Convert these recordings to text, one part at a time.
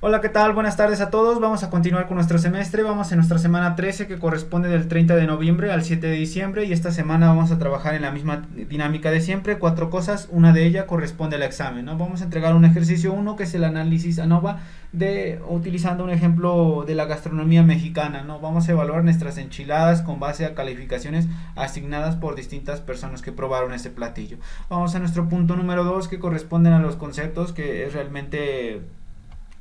Hola, ¿qué tal? Buenas tardes a todos. Vamos a continuar con nuestro semestre. Vamos en nuestra semana 13 que corresponde del 30 de noviembre al 7 de diciembre y esta semana vamos a trabajar en la misma dinámica de siempre, cuatro cosas, una de ellas corresponde al examen, ¿no? Vamos a entregar un ejercicio uno que es el análisis ANOVA de utilizando un ejemplo de la gastronomía mexicana, ¿no? Vamos a evaluar nuestras enchiladas con base a calificaciones asignadas por distintas personas que probaron ese platillo. Vamos a nuestro punto número 2 que corresponden a los conceptos, que es realmente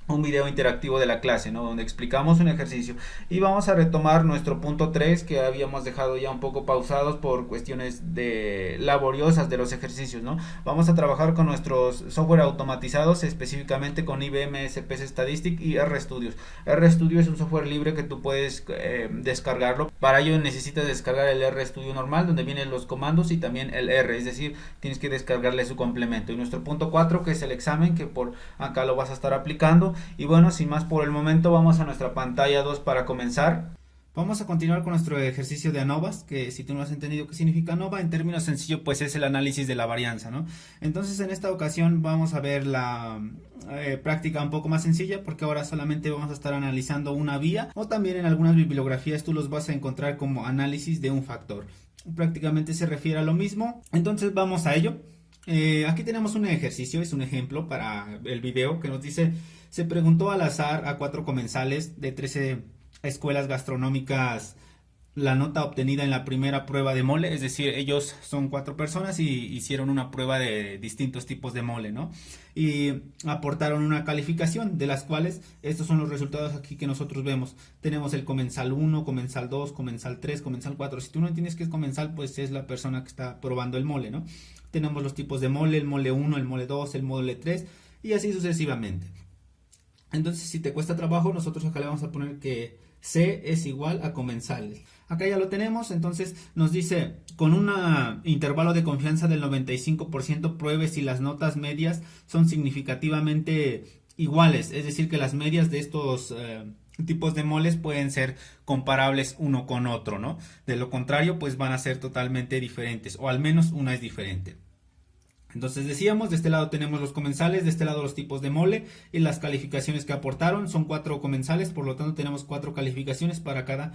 un video interactivo de la clase, ¿no? Donde explicamos un ejercicio y vamos a retomar nuestro punto 3 que habíamos dejado ya un poco pausados por cuestiones de laboriosas de los ejercicios, ¿no? Vamos a trabajar con nuestros software automatizados, específicamente con IBM SPS Statistic y RStudio. RStudio es un software libre que tú puedes descargarlo. Para ello necesitas descargar el RStudio normal, donde vienen los comandos y también el R, es decir, tienes que descargarle su complemento. Y nuestro punto 4 que es el examen, que por acá lo vas a estar aplicando. Y bueno, sin más por el momento, vamos a nuestra pantalla 2 para comenzar. Vamos a continuar con nuestro ejercicio de ANOVAs, que si tú no has entendido qué significa ANOVA, en términos sencillos, pues es el análisis de la varianza, ¿no? Entonces, en esta ocasión vamos a ver la práctica un poco más sencilla, porque ahora solamente vamos a estar analizando una vía, o también en algunas bibliografías tú los vas a encontrar como análisis de un factor. Prácticamente se refiere a lo mismo. Entonces, vamos a ello. Aquí tenemos un ejercicio, es un ejemplo para el video que nos dice: se preguntó al azar a 4 comensales de 13 escuelas gastronómicas la nota obtenida en la primera prueba de mole, es decir, ellos son 4 personas y hicieron una prueba de distintos tipos de mole, ¿no? Y aportaron una calificación, de las cuales estos son los resultados aquí que nosotros vemos. Tenemos el comensal 1, comensal 2, comensal 3, comensal 4. Si tú no entiendes qué es comensal, pues es la persona que está probando el mole, ¿no? Tenemos los tipos de mole, el mole 1, el mole 2, el mole 3 y así sucesivamente. Entonces, si te cuesta trabajo, nosotros acá le vamos a poner que C es igual a comensales. Acá ya lo tenemos, entonces nos dice: con un intervalo de confianza del 95% pruebe si las notas medias son significativamente iguales, es decir, que las medias de estos tipos de moles pueden ser comparables uno con otro, ¿no? De lo contrario, pues van a ser totalmente diferentes, o al menos una es diferente. Entonces decíamos, de este lado tenemos los comensales, de este lado los tipos de mole y las calificaciones que aportaron. Son 4 comensales, por lo tanto tenemos 4 calificaciones para cada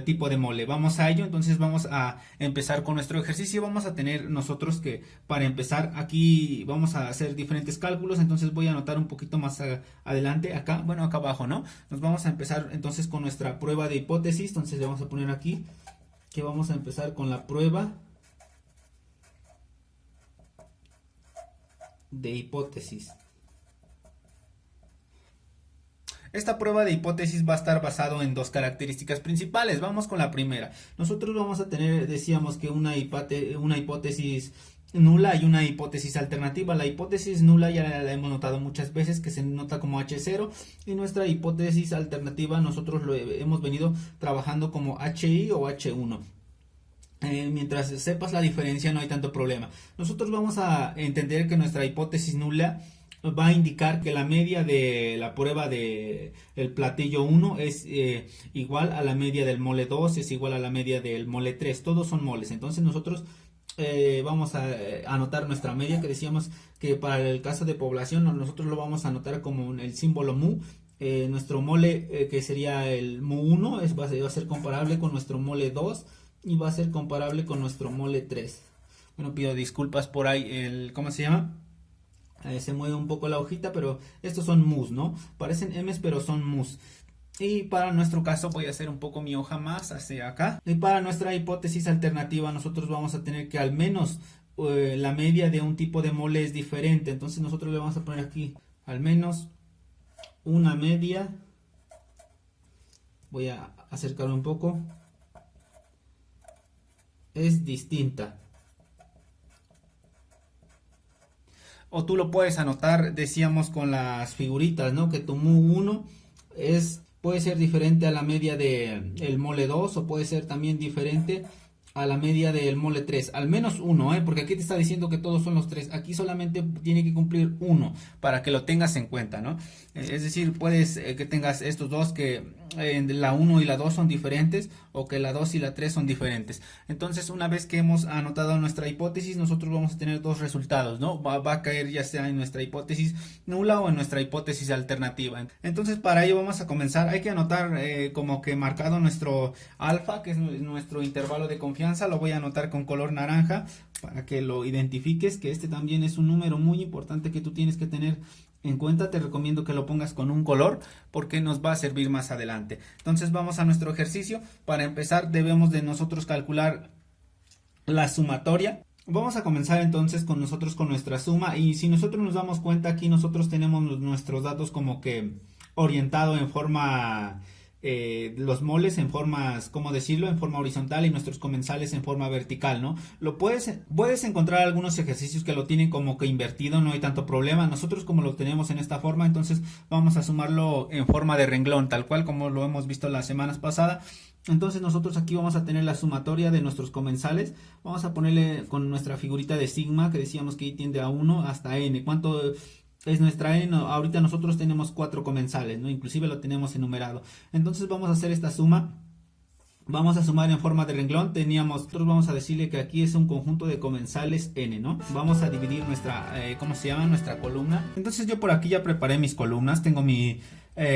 tipo de mole. Vamos a ello, entonces vamos a empezar con nuestro ejercicio. Vamos a tener nosotros que, para empezar, aquí vamos a hacer diferentes cálculos, entonces voy a anotar un poquito más adelante, acá, bueno, acá abajo, ¿no? Nos vamos a empezar entonces con nuestra prueba de hipótesis, entonces le vamos a poner aquí que vamos a empezar con la prueba de hipótesis. Esta prueba de hipótesis va a estar basado en 2 características principales. Vamos con la primera. Nosotros vamos a tener, decíamos que una hipótesis nula y una hipótesis alternativa. La hipótesis nula ya la hemos notado muchas veces, que se nota como H0, y nuestra hipótesis alternativa nosotros lo hemos venido trabajando como HI o H1. Mientras sepas la diferencia no hay tanto problema. Nosotros vamos a entender que nuestra hipótesis nula va a indicar que la media de la prueba de el platillo 1 es igual a la media del mole 2, es igual a la media del mole 3, todos son moles. Entonces nosotros vamos a anotar nuestra media, que decíamos que para el caso de población nosotros lo vamos a anotar como el símbolo mu. Nuestro mole que sería el mu 1 va a ser comparable con nuestro mole 2 y va a ser comparable con nuestro mole 3. Bueno, pido disculpas por ahí, ¿cómo se llama? Se mueve un poco la hojita, pero estos son mus, ¿no? Parecen M's, pero son mus. Y para nuestro caso voy a hacer un poco mi hoja más hacia acá. Y para nuestra hipótesis alternativa nosotros vamos a tener que al menos la media de un tipo de mole es diferente. Entonces nosotros le vamos a poner aquí al menos una media. Voy a acercarme un poco. Es distinta. O tú lo puedes anotar, decíamos, con las figuritas, ¿no? Que tu mu 1 puede ser diferente a la media del mole 2, o puede ser también diferente a la media del mole 3. Al menos uno, porque aquí te está diciendo que todos son los 3. Aquí solamente tiene que cumplir uno para que lo tengas en cuenta, ¿no? Es decir, puedes que tengas estos dos que la 1 y la 2 son diferentes o que la 2 y la 3 son diferentes. Entonces, una vez que hemos anotado nuestra hipótesis, nosotros vamos a tener dos resultados, ¿no? Va a caer ya sea en nuestra hipótesis nula o en nuestra hipótesis alternativa. Entonces, para ello vamos a comenzar. Hay que anotar como que marcado nuestro alfa, que es nuestro intervalo de confianza. Lo voy a anotar con color naranja para que lo identifiques, que este también es un número muy importante que tú tienes que tener en cuenta. Te recomiendo que lo pongas con un color porque nos va a servir más adelante. Entonces vamos a nuestro ejercicio. Para empezar debemos de nosotros calcular la sumatoria. Vamos a comenzar entonces con nuestra suma, y si nosotros nos damos cuenta, aquí nosotros tenemos nuestros datos como que orientado en forma los moles en formas, ¿cómo decirlo?, en forma horizontal, y nuestros comensales en forma vertical, ¿no? Puedes encontrar algunos ejercicios que lo tienen como que invertido, no hay tanto problema. Nosotros, como lo tenemos en esta forma, entonces vamos a sumarlo en forma de renglón, tal cual como lo hemos visto las semanas pasadas. Entonces nosotros aquí vamos a tener la sumatoria de nuestros comensales. Vamos a ponerle con nuestra figurita de sigma, que decíamos que tiende a 1 hasta n. ¿Cuánto es nuestra n? No, ahorita nosotros tenemos 4 comensales, ¿no? Inclusive lo tenemos enumerado. Entonces vamos a hacer esta suma. Vamos a sumar en forma de renglón. Nosotros vamos a decirle que aquí es un conjunto de comensales n, ¿no? Vamos a dividir nuestra, ¿cómo se llama?, nuestra columna. Entonces yo por aquí ya preparé mis columnas. Tengo mi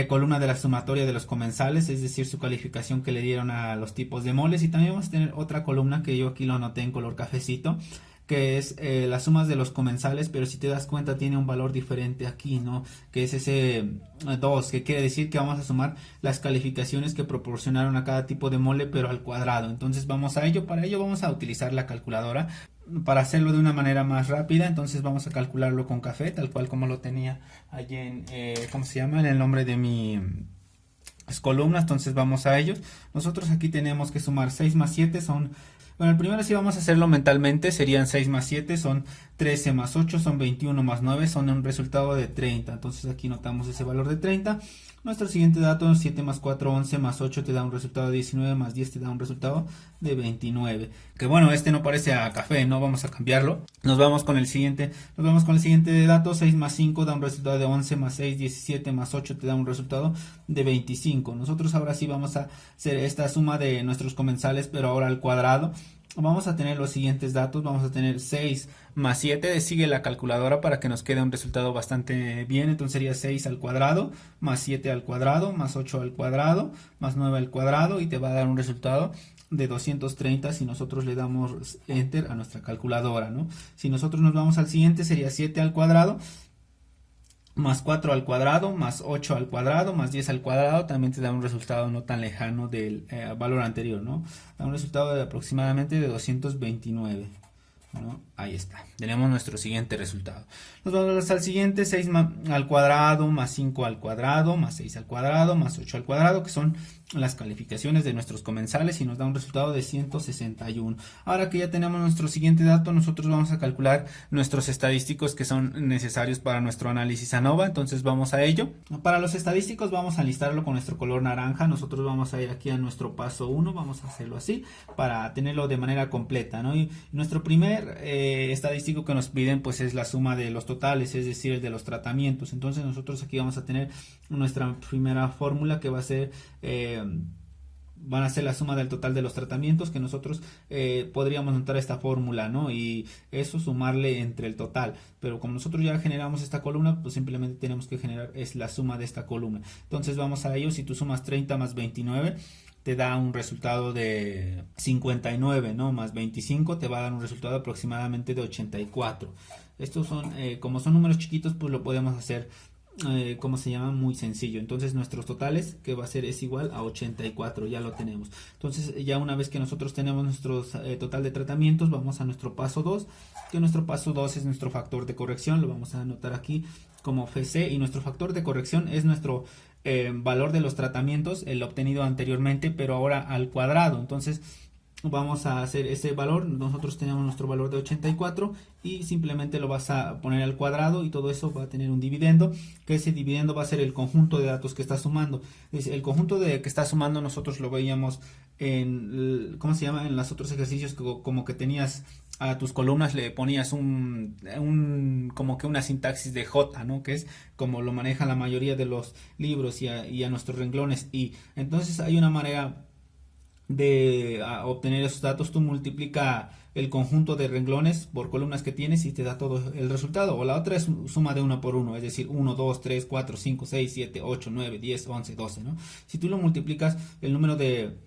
columna de la sumatoria de los comensales, es decir, su calificación que le dieron a los tipos de moles. Y también vamos a tener otra columna que yo aquí lo anoté en color cafecito, que es las sumas de los comensales, pero si te das cuenta tiene un valor diferente aquí, ¿no? Que es ese 2, que quiere decir que vamos a sumar las calificaciones que proporcionaron a cada tipo de mole, pero al cuadrado. Entonces vamos a ello. Para ello vamos a utilizar la calculadora para hacerlo de una manera más rápida. Entonces vamos a calcularlo con café, tal cual como lo tenía allí en, ¿cómo se llama?, en el nombre de mi columnas. Entonces vamos a ellos. Nosotros aquí tenemos que sumar 6 más 7 son... Bueno, el primero sí vamos a hacerlo mentalmente, serían 6 más 7 son 13 más 8 son 21 más 9 son un resultado de 30. Entonces aquí notamos ese valor de 30. Nuestro siguiente dato, 7 más 4, 11 más 8 te da un resultado de 19, más 10 te da un resultado de 29. Que bueno, este no parece a café, no vamos a cambiarlo. Nos vamos con el siguiente dato, 6 más 5 da un resultado de 11, más 6, 17, más 8 te da un resultado de 25. Nosotros ahora sí vamos a hacer esta suma de nuestros comensales, pero ahora al cuadrado. Vamos a tener los siguientes datos. Vamos a tener 6 más 7, sigue la calculadora para que nos quede un resultado bastante bien. Entonces sería 6 al cuadrado, más 7 al cuadrado, más 8 al cuadrado, más 9 al cuadrado, y te va a dar un resultado de 230 si nosotros le damos enter a nuestra calculadora, ¿no? Si nosotros nos vamos al siguiente, sería 7 al cuadrado, más 4 al cuadrado, más 8 al cuadrado, más 10 al cuadrado, también te da un resultado no tan lejano del valor anterior, ¿no? Da un resultado de aproximadamente de 229, ¿no? Ahí está, tenemos nuestro siguiente resultado. Nos vamos al siguiente, 6 al cuadrado, más 5 al cuadrado, más 6 al cuadrado, más 8 al cuadrado, que son las calificaciones de nuestros comensales, y nos da un resultado de 161. Ahora que ya tenemos nuestro siguiente dato, nosotros vamos a calcular nuestros estadísticos que son necesarios para nuestro análisis ANOVA. Entonces vamos a ello. Para los estadísticos vamos a listarlo con nuestro color naranja. Nosotros vamos a ir aquí a nuestro paso 1, vamos a hacerlo así para tenerlo de manera completa, ¿no? Y nuestro primer estadístico que nos piden pues es la suma de los totales, es decir, el de los tratamientos. Entonces nosotros aquí vamos a tener nuestra primera fórmula que va a ser van a ser la suma del total de los tratamientos, que nosotros podríamos notar esta fórmula, ¿no? Y eso sumarle entre el total, pero como nosotros ya generamos esta columna, pues simplemente tenemos que generar es la suma de esta columna. Entonces vamos a ello. Si tú sumas 30 más 29 te da un resultado de 59, ¿no? Más 25 te va a dar un resultado aproximadamente de 84. Estos son, como son números chiquitos, pues lo podemos hacer, ¿cómo se llama?, muy sencillo. Entonces nuestros totales, que va a ser, es igual a 84, ya lo tenemos. Entonces ya una vez que nosotros tenemos nuestro total de tratamientos, vamos a nuestro paso 2, que nuestro paso 2 es nuestro factor de corrección. Lo vamos a anotar aquí como FC, y nuestro factor de corrección es nuestro valor de los tratamientos, el obtenido anteriormente, pero ahora al cuadrado. Entonces vamos a hacer ese valor. Nosotros tenemos nuestro valor de 84 y simplemente lo vas a poner al cuadrado y todo eso va a tener un dividendo, que ese dividendo va a ser el conjunto de datos que está sumando. El conjunto de que está sumando nosotros lo veíamos en, ¿cómo se llama? En los otros ejercicios, como que tenías a tus columnas le ponías como que una sintaxis de J, ¿no? Que es como lo maneja la mayoría de los libros y a nuestros renglones. Y entonces hay una manera de obtener esos datos. Tú multiplica el conjunto de renglones por columnas que tienes y te da todo el resultado. O la otra es suma de uno por uno, es decir, 1, 2, 3, 4, 5, 6, 7, 8, 9, 10, 11, 12, ¿no? Si tú lo multiplicas, el número de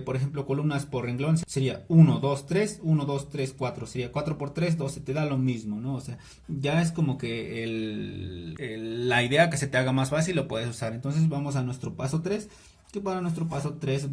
por ejemplo, columnas por renglón sería 1, 2, 3, 1, 2, 3, 4. Sería 4 por 3, 12, te da lo mismo, ¿no? O sea, ya es como que la idea que se te haga más fácil lo puedes usar. Entonces vamos a nuestro paso 3. Que para nuestro paso 3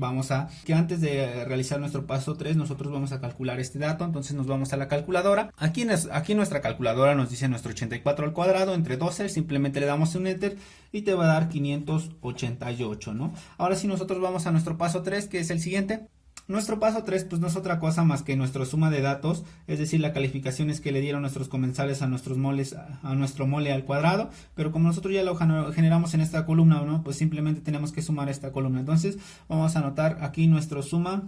que antes de realizar nuestro paso 3 nosotros vamos a calcular este dato. Entonces nos vamos a la calculadora. Aquí nuestra calculadora nos dice nuestro 84 al cuadrado entre 12, simplemente le damos un enter y te va a dar 588, ¿no? Ahora sí nosotros vamos a nuestro paso 3, que es el siguiente. Nuestro paso 3 pues no es otra cosa más que nuestra suma de datos, es decir, las calificaciones que le dieron nuestros comensales a nuestros moles, a nuestro mole al cuadrado, pero como nosotros ya lo generamos en esta columna, ¿no? Pues simplemente tenemos que sumar esta columna. Entonces vamos a anotar aquí nuestra suma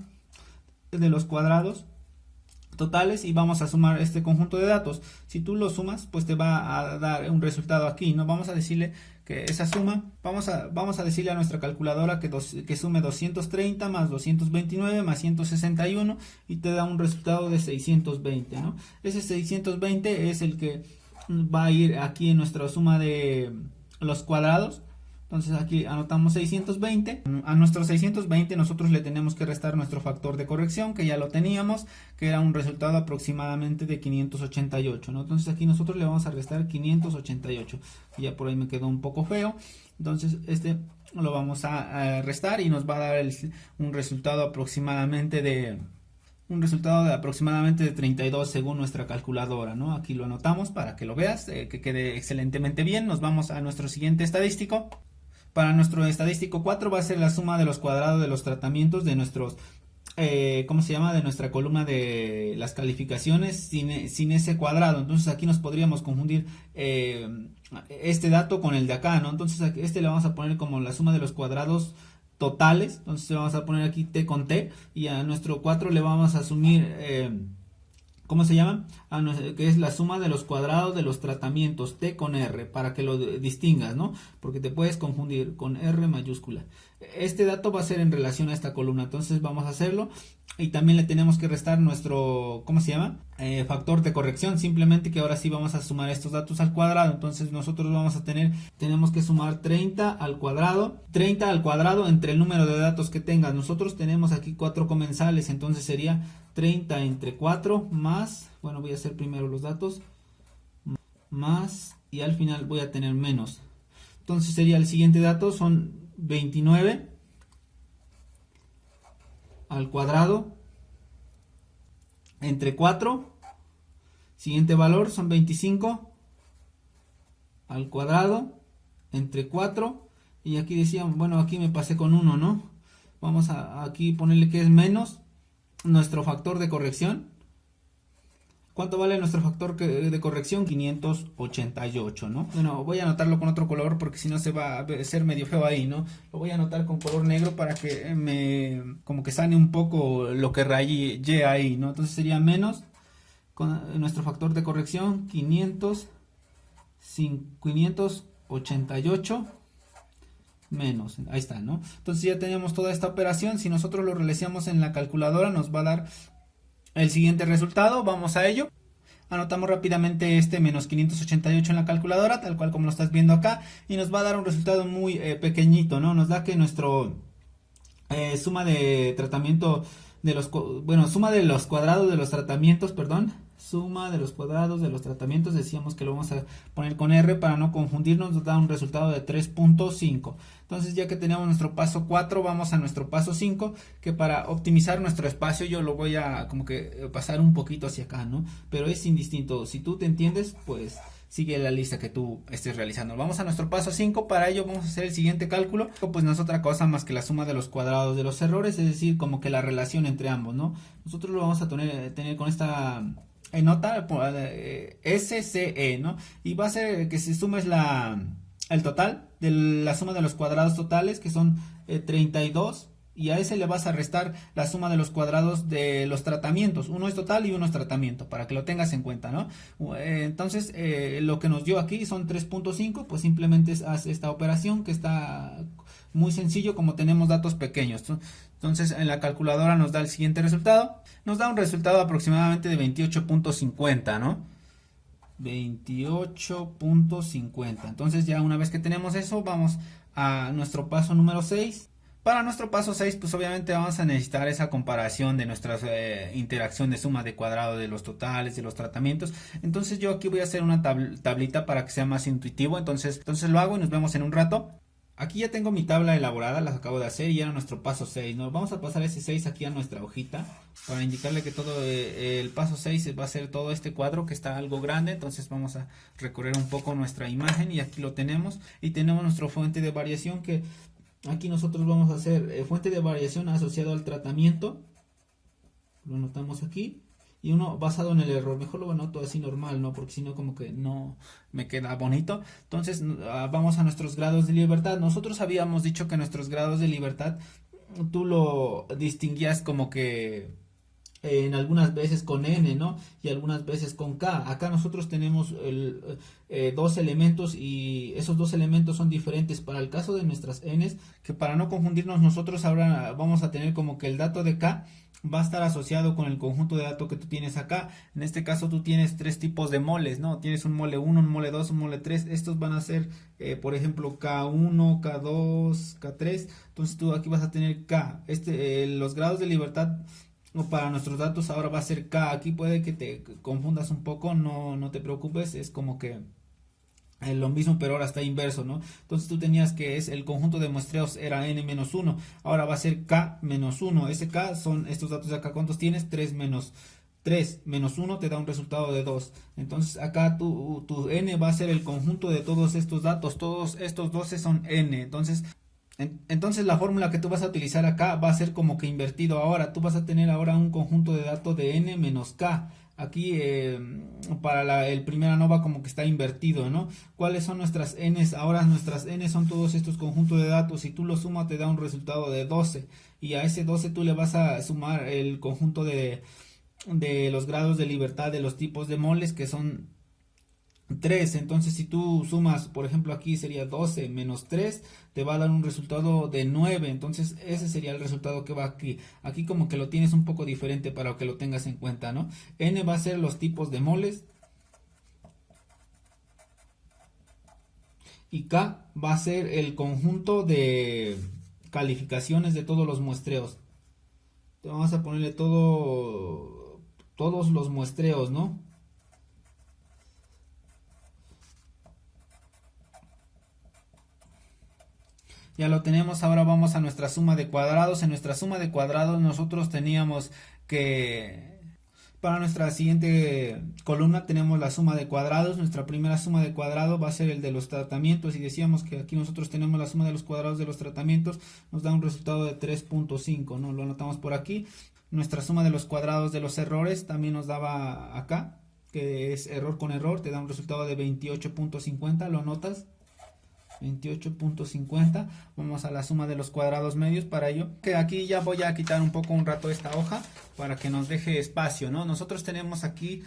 de los cuadrados totales y vamos a sumar este conjunto de datos. Si tú lo sumas, pues te va a dar un resultado aquí, ¿no? Vamos a decirle que esa suma, vamos a decirle a nuestra calculadora que sume 230 más 229 más 161 y te da un resultado de 620, ¿no? Ese 620 es el que va a ir aquí en nuestra suma de los cuadrados. Entonces aquí anotamos 620. A nuestro 620 nosotros le tenemos que restar nuestro factor de corrección, que ya lo teníamos, que era un resultado aproximadamente de 588, ¿no? Entonces aquí nosotros le vamos a restar 588. Y ya por ahí me quedó un poco feo. Entonces este lo vamos a restar y nos va a dar un resultado aproximadamente de 32 según nuestra calculadora, ¿no? Aquí lo anotamos para que lo veas, que quede excelentemente bien. Nos vamos a nuestro siguiente estadístico. Para nuestro estadístico 4 va a ser la suma de los cuadrados de los tratamientos de nuestros, ¿cómo se llama? De nuestra columna de las calificaciones sin ese cuadrado. Entonces aquí nos podríamos confundir este dato con el de acá, ¿no? Entonces este le vamos a poner como la suma de los cuadrados totales. Entonces le vamos a poner aquí T con T y a nuestro 4 le vamos a asumir ¿cómo se llama? Que es la suma de los cuadrados de los tratamientos, T con R, para que lo distingas, ¿no? Porque te puedes confundir con R mayúscula. Este dato va a ser en relación a esta columna, entonces vamos a hacerlo. Y también le tenemos que restar nuestro, ¿cómo se llama? Factor de corrección, simplemente que ahora sí vamos a sumar estos datos al cuadrado. Entonces nosotros tenemos que sumar 30 al cuadrado entre el número de datos que tengas. Nosotros tenemos aquí 4 comensales, entonces sería 30 entre 4 más, bueno, voy a hacer primero los datos, más, y al final voy a tener menos. Entonces sería el siguiente dato, son 29 al cuadrado entre 4, siguiente valor son 25 al cuadrado entre 4, y aquí decían, bueno, aquí me pasé con 1, ¿no? Vamos a aquí ponerle que es menos nuestro factor de corrección. ¿Cuánto vale nuestro factor de corrección? 588, ¿no? Bueno, voy a anotarlo con otro color porque si no se va a ser medio feo ahí, ¿no? Lo voy a anotar con color negro para que como que sane un poco lo que rayé ahí, ¿no? Entonces sería menos con nuestro factor de corrección 588 menos, ahí está, ¿no? Entonces ya tenemos toda esta operación. Si nosotros lo realizamos en la calculadora nos va a dar el siguiente resultado. Vamos a ello. Anotamos rápidamente este menos 588 en la calculadora, tal cual como lo estás viendo acá, y nos va a dar un resultado muy pequeñito, ¿no? Nos da que nuestro suma de tratamiento de los, suma de los cuadrados de los tratamientos, suma de los cuadrados de los tratamientos, decíamos que lo vamos a poner con R para no confundirnos, nos da un resultado de 3.5. Entonces ya que tenemos nuestro paso 4, vamos a nuestro paso 5, que para optimizar nuestro espacio yo lo voy a como que pasar un poquito hacia acá, ¿no? Pero es indistinto, si tú te entiendes, pues sigue la lista que tú estés realizando. Vamos a nuestro paso 5, para ello vamos a hacer el siguiente cálculo, pues no es otra cosa más que la suma de los cuadrados de los errores, es decir, como que la relación entre ambos, ¿no? Nosotros lo vamos a tener con esta nota, SCE, ¿no? Y va a ser que se sumes el total de la suma de los cuadrados totales, que son 32, y a ese le vas a restar la suma de los cuadrados de los tratamientos. Uno es total y uno es tratamiento, para que lo tengas en cuenta, ¿no? Entonces, lo que nos dio aquí son 3.5, pues simplemente haz esta operación, que está muy sencillo como tenemos datos pequeños. Entonces, en la calculadora nos da el siguiente resultado. Nos da un resultado aproximadamente de 28.50, ¿no? 28.50. Entonces, ya una vez que tenemos eso, vamos a nuestro paso número 6. Para nuestro paso 6, pues obviamente vamos a necesitar esa comparación de nuestra interacción de suma de cuadrado de los totales, de los tratamientos. Entonces yo aquí voy a hacer una tablita para que sea más intuitivo. Entonces lo hago y nos vemos en un rato. Aquí ya tengo mi tabla elaborada, las acabo de hacer y era nuestro paso 6, ¿no? Vamos a pasar ese 6 aquí a nuestra hojita para indicarle que todo el paso 6 va a ser todo este cuadro que está algo grande. Entonces vamos a recorrer un poco nuestra imagen y aquí lo tenemos. Y tenemos nuestra fuente de variación, que aquí nosotros vamos a hacer fuente de variación asociado al tratamiento. Lo anotamos aquí. Y uno basado en el error. Mejor lo anoto así normal, ¿no? Porque si no, como que no me queda bonito. Entonces, vamos a nuestros grados de libertad. Nosotros habíamos dicho que nuestros grados de libertad, tú lo distinguías como que en algunas veces con n, ¿no? Y algunas veces con k. Acá nosotros tenemos dos elementos y esos dos elementos son diferentes para el caso de nuestras n's, que para no confundirnos nosotros ahora vamos a tener como que el dato de k va a estar asociado con el conjunto de datos que tú tienes acá. En este caso tú tienes tres tipos de moles, ¿no? Tienes un mole 1, un mole 2, un mole 3. Estos van a ser, por ejemplo, K1, K2, K3. Entonces tú aquí vas a tener K. Los grados de libertad para nuestros datos ahora va a ser K. Aquí puede que te confundas un poco, no te preocupes, es como que lo mismo, pero ahora está inverso, ¿no? Entonces tú tenías que el conjunto de muestreos era n-1, ahora va a ser k-1. Ese k son estos datos de acá. ¿Cuántos tienes? 3 menos 1 te da un resultado de 2. Entonces acá tu n va a ser el conjunto de todos estos datos. Todos estos 12 son n. Entonces la fórmula que tú vas a utilizar acá va a ser como que invertido. Ahora tú vas a tener ahora un conjunto de datos de n menos k. Aquí para el primer ANOVA como que está invertido, ¿no? ¿Cuáles son nuestras n's? Ahora nuestras n son todos estos conjuntos de datos. Si tú lo sumas te da un resultado de 12. Y a ese 12 tú le vas a sumar el conjunto de los grados de libertad de los tipos de moles, que son 3. Entonces si tú sumas, por ejemplo aquí sería 12 menos 3, te va a dar un resultado de 9. Entonces ese sería el resultado que va aquí. Aquí como que lo tienes un poco diferente para que lo tengas en cuenta, ¿no? N va a ser los tipos de moles y K va a ser el conjunto de calificaciones de todos los muestreos. Vamos a ponerle todos los muestreos, ¿no? Ya lo tenemos. Ahora vamos a nuestra suma de cuadrados. En nuestra suma de cuadrados nosotros teníamos que, para nuestra siguiente columna tenemos la suma de cuadrados. Nuestra primera suma de cuadrado va a ser el de los tratamientos, y decíamos que aquí nosotros tenemos la suma de los cuadrados de los tratamientos, nos da un resultado de 3.5, ¿no? Lo anotamos por aquí. Nuestra suma de los cuadrados de los errores también nos daba acá, que es error con error, te da un resultado de 28.50, lo anotas. 28.50. Vamos a la suma de los cuadrados medios. Para ello, que aquí ya voy a quitar un poco un rato esta hoja para que nos deje espacio, ¿no? Nosotros tenemos aquí,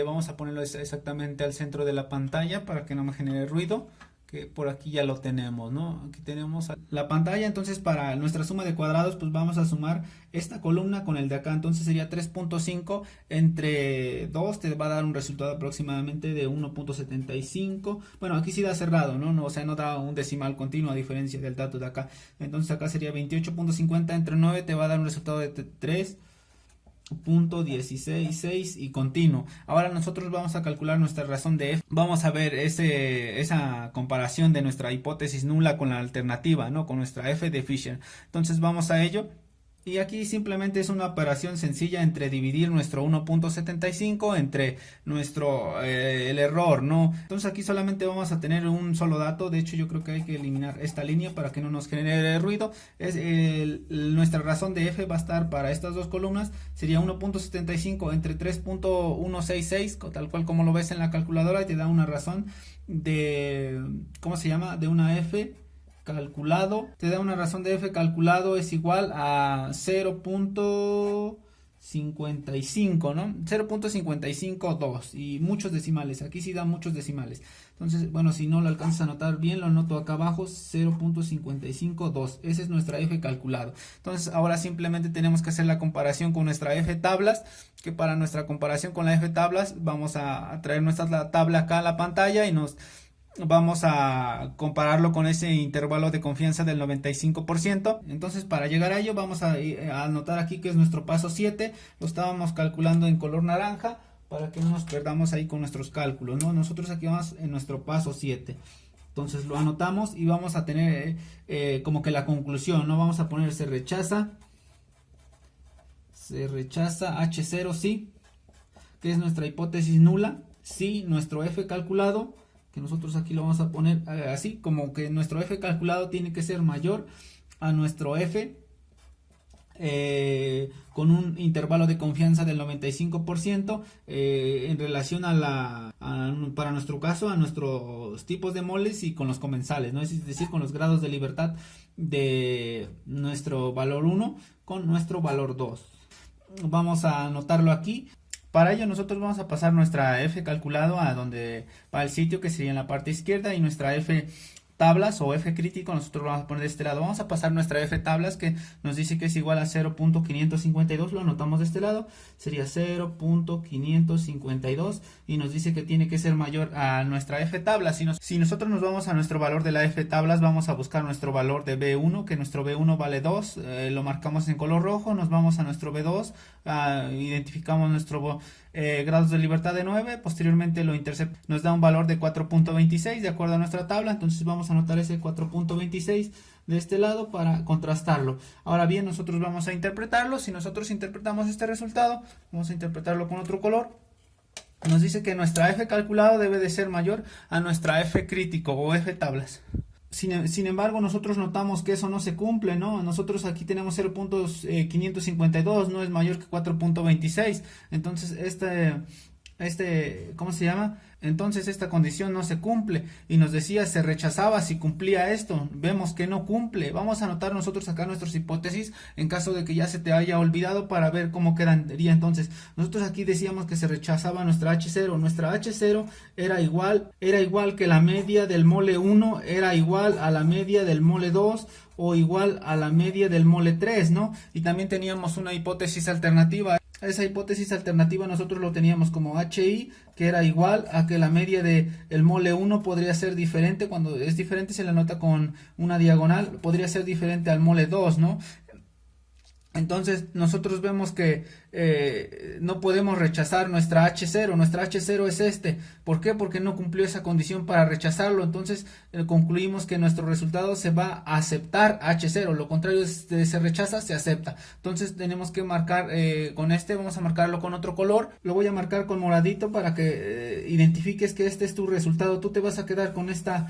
vamos a ponerlo exactamente al centro de la pantalla para que no me genere ruido, que por aquí ya lo tenemos, ¿no? Aquí tenemos la pantalla. Entonces para nuestra suma de cuadrados pues vamos a sumar esta columna con el de acá. Entonces sería 3.5 entre 2, te va a dar un resultado aproximadamente de 1.75. Bueno, aquí sí da cerrado, ¿no? O sea, no da un decimal continuo a diferencia del dato de acá. Entonces acá sería 28.50 entre 9, te va a dar un resultado de 3.166 y continuo. Ahora nosotros vamos a calcular nuestra razón de f. Vamos a ver esa comparación de nuestra hipótesis nula con la alternativa, ¿no? Con nuestra f de Fisher. Entonces vamos a ello. Y aquí simplemente es una operación sencilla entre dividir nuestro 1.75 entre el error, ¿no? Entonces aquí solamente vamos a tener un solo dato. De hecho, yo creo que hay que eliminar esta línea para que no nos genere ruido. Nuestra razón de f va a estar para estas dos columnas. Sería 1.75 entre 3.166, tal cual como lo ves en la calculadora, y te da una razón de, ¿cómo se llama? De una f calculado, te da una razón de f calculado es igual a 0.55, ¿no? 0.552 y muchos decimales, aquí sí da muchos decimales. Entonces, bueno, si no lo alcanzas a anotar bien, lo anoto acá abajo, 0.552, esa es nuestra f calculado. Entonces, ahora simplemente tenemos que hacer la comparación con nuestra f tablas, que para nuestra comparación con la f tablas vamos a traer nuestra tabla acá a la pantalla y vamos a compararlo con ese intervalo de confianza del 95%. Entonces, para llegar a ello vamos a anotar aquí que es nuestro paso 7. Lo estábamos calculando en color naranja para que no nos perdamos ahí con nuestros cálculos, ¿no? Nosotros aquí vamos en nuestro paso 7. Entonces lo anotamos y vamos a tener como que la conclusión, ¿no? Vamos a poner se rechaza H0 sí, que es nuestra hipótesis nula, sí, nuestro F calculado, que nosotros aquí lo vamos a poner así, como que nuestro f calculado tiene que ser mayor a nuestro f con un intervalo de confianza del 95% en relación para nuestro caso, a nuestros tipos de moles y con los comensales, ¿no? Es decir, con los grados de libertad de nuestro valor 1 con nuestro valor 2. Vamos a anotarlo aquí. Para ello nosotros vamos a pasar nuestra f calculado a donde va el sitio, que sería en la parte izquierda, y nuestra f tablas o f crítico nosotros lo vamos a poner de este lado. Vamos a pasar nuestra f tablas, que nos dice que es igual a 0.552, lo anotamos de este lado, sería 0.552 y nos dice que tiene que ser mayor a nuestra f tablas. Si nosotros nos vamos a nuestro valor de la f tablas, vamos a buscar nuestro valor de B1, que nuestro B1 vale 2, lo marcamos en color rojo, nos vamos a nuestro B2, identificamos nuestro grados de libertad de 9, posteriormente lo intercepta, nos da un valor de 4.26 de acuerdo a nuestra tabla. Entonces vamos a anotar ese 4.26 de este lado para contrastarlo. Ahora bien, nosotros vamos a interpretarlo. Si nosotros interpretamos este resultado, vamos a interpretarlo con otro color. Nos dice que nuestra f calculado debe de ser mayor a nuestra f crítico o f tablas. Sin embargo, nosotros notamos que eso no se cumple, ¿no? Nosotros aquí tenemos 0.552, no es mayor que 4.26. Entonces, ¿cómo se llama? Entonces esta condición no se cumple y nos decía se rechazaba si cumplía esto. Vemos que no cumple. Vamos a anotar nosotros acá nuestras hipótesis en caso de que ya se te haya olvidado para ver cómo quedaría. Entonces nosotros aquí decíamos que se rechazaba nuestra H0. Nuestra H0 era igual que la media del mole 1, era igual a la media del mole 2 o igual a la media del mole 3, ¿no? Y también teníamos una hipótesis alternativa. Esa hipótesis alternativa nosotros lo teníamos como HI, que era igual a que la media de el mole 1 podría ser diferente. Cuando es diferente se le anota con una diagonal, podría ser diferente al mole 2, ¿no? Entonces nosotros vemos que no podemos rechazar nuestra H0. Nuestra H0 es este. ¿Por qué? Porque no cumplió esa condición para rechazarlo. Entonces concluimos que nuestro resultado se va a aceptar H0. Lo contrario es se rechaza, se acepta. Entonces tenemos que marcar con este, vamos a marcarlo con otro color. Lo voy a marcar con moradito para que identifiques que este es tu resultado. Tú te vas a quedar con esta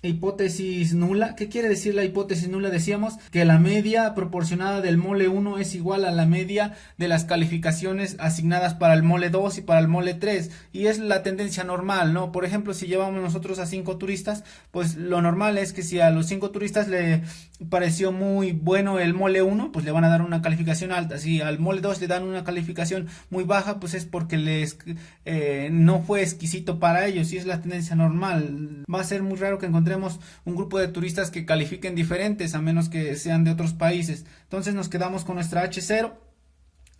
hipótesis nula. ¿Qué quiere decir la hipótesis nula? Decíamos que la media proporcionada del mole 1 es igual a la media de las calificaciones asignadas para el mole 2 y para el mole 3, y es la tendencia normal, ¿no? Por ejemplo, si llevamos nosotros a 5 turistas, pues lo normal es que si a los 5 turistas le pareció muy bueno el mole 1, pues le van a dar una calificación alta. Si al mole 2 le dan una calificación muy baja, pues es porque no fue exquisito para ellos, y es la tendencia normal. Va a ser muy raro que encontremos un grupo de turistas que califiquen diferentes, a menos que sean de otros países. Entonces nos quedamos con nuestra H0.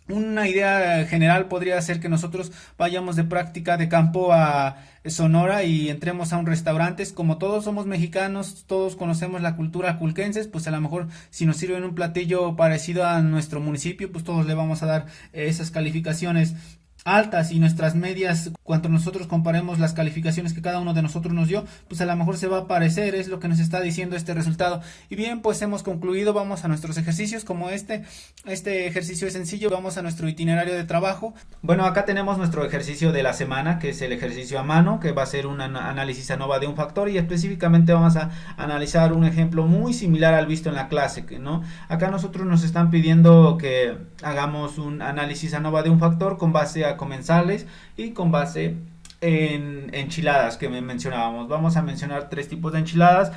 Una idea general podría ser que nosotros vayamos de práctica de campo a Sonora y entremos a un restaurante. Como todos somos mexicanos, todos conocemos la cultura culquenses, pues a lo mejor si nos sirven un platillo parecido a nuestro municipio, pues todos le vamos a dar esas calificaciones altas y nuestras medias, cuando nosotros comparemos las calificaciones que cada uno de nosotros nos dio, pues a lo mejor se va a parecer, es lo que nos está diciendo este resultado. Y bien, pues hemos concluido, vamos a nuestros ejercicios como este ejercicio es sencillo, vamos a nuestro itinerario de trabajo. Bueno, acá tenemos nuestro ejercicio de la semana, que es el ejercicio a mano, que va a ser un análisis ANOVA de un factor y específicamente vamos a analizar un ejemplo muy similar al visto en la clase, ¿no? Acá nosotros nos están pidiendo que hagamos un análisis ANOVA de un factor con base a comensales y con base en enchiladas que mencionábamos. Vamos a mencionar tres tipos de enchiladas.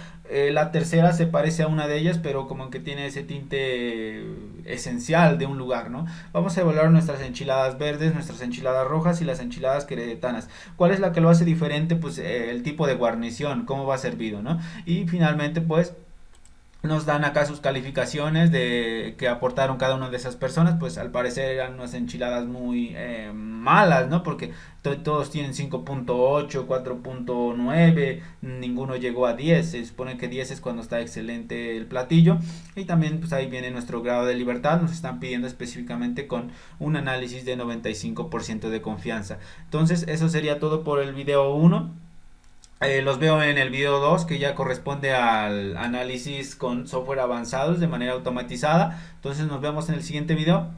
La tercera se parece a una de ellas, pero como que tiene ese tinte esencial de un lugar, ¿no? Vamos a evaluar nuestras enchiladas verdes, nuestras enchiladas rojas y las enchiladas queretanas. ¿Cuál es la que lo hace diferente? Pues el tipo de guarnición, cómo va servido, ¿no? Y finalmente, pues nos dan acá sus calificaciones de que aportaron cada una de esas personas, pues al parecer eran unas enchiladas muy malas, ¿no? Porque todos tienen 5.8, 4.9, ninguno llegó a 10, se supone que 10 es cuando está excelente el platillo, y también pues ahí viene nuestro grado de libertad, nos están pidiendo específicamente con un análisis de 95% de confianza. Entonces eso sería todo por el video 1. Los veo en el video 2 que ya corresponde al análisis con software avanzados de manera automatizada. Entonces nos vemos en el siguiente video.